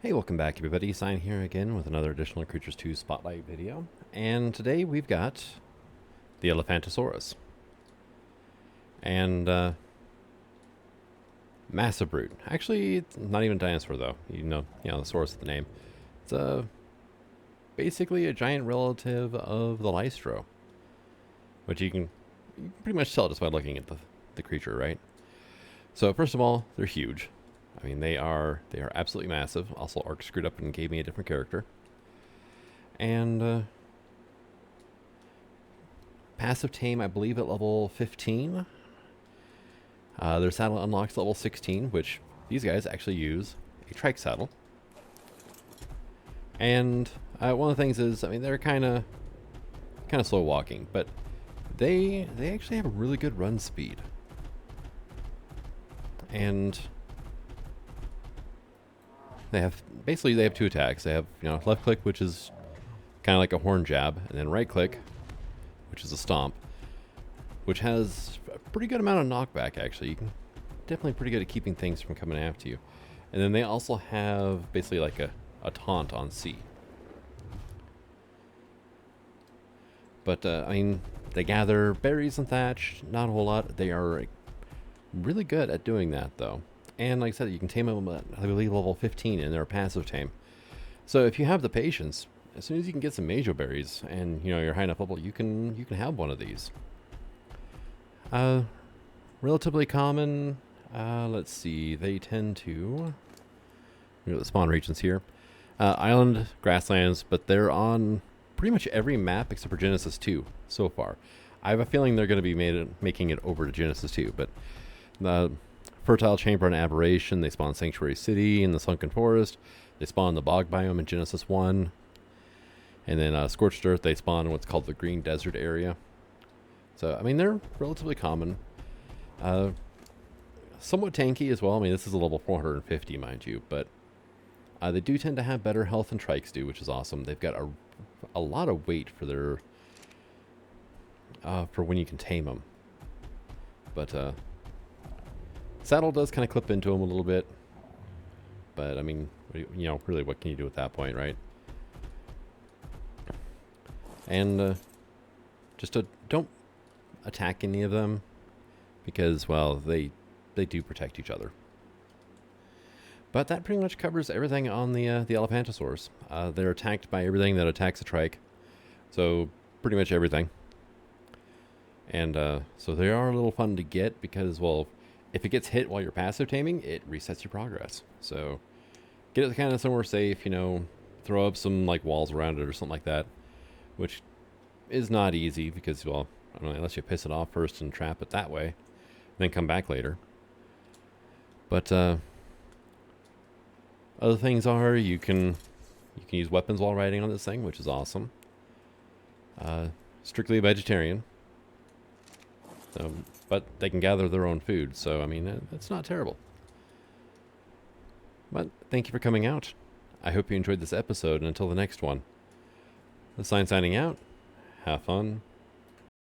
Hey, welcome back everybody. Sign here again with another additional Creatures 2 Spotlight video. And today we've got the Elephantosaurus. And, massive brute. Actually, it's not even a dinosaur though. You know the source of the name. It's basically a giant relative of the Lystro. Which you can pretty much tell just by looking at the creature, right? So first of all, they're huge. I mean, they are absolutely massive. Also, Ark screwed up and gave me a different character. And passive tame, I believe, at level 15. Their saddle unlocks level 16, which these guys actually use a trike saddle. And one of the things is, I mean, they're kind of slow walking, but they actually have a really good run speed. And they have two attacks. They have left click, which is kind of like a horn jab, and then right click, which is a stomp, which has a pretty good amount of knockback. Actually, you can definitely pretty good at keeping things from coming after you. And then they also have basically like a taunt on C. But I mean, they gather berries and thatch. Not a whole lot. They are really good at doing that though. And like I said, you can tame them at, I believe, level 15, and they're a passive tame. So if you have the patience, as soon as you can get some Majo berries, and you're high enough level, you can have one of these. Relatively common. Let's see. They tend to. The spawn regions here. Island, grasslands, but they're on pretty much every map except for Genesis 2 so far. I have a feeling they're going to be making it over to Genesis 2, but Fertile Chamber and Aberration, they spawn Sanctuary City in the Sunken Forest. They spawn the Bog Biome in Genesis 1. And then Scorched Earth, they spawn in what's called the Green Desert area. So, I mean, they're relatively common. Somewhat tanky as well. I mean, this is a level 450, mind you. But they do tend to have better health than Trikes do, which is awesome. They've got a lot of weight for their for when you can tame them. But saddle does kind of clip into them a little bit, but I mean, really, what can you do at that point, right? And just don't attack any of them, because, well, they do protect each other. But that pretty much covers everything on the Elephantosaurus. They're attacked by everything that attacks a trike, so pretty much everything. And so they are a little fun to get because, well, if it gets hit while you're passive taming, it resets your progress. So get it kind of somewhere safe, throw up some like walls around it or something like that, which is not easy because, well, I don't know, unless you piss it off first and trap it that way, then come back later. But other things are you can use weapons while riding on this thing, which is awesome. Strictly vegetarian. But they can gather their own food, so I mean, it's not terrible. But thank you for coming out. I hope you enjoyed this episode, and until the next one, the sign signing out. Have fun.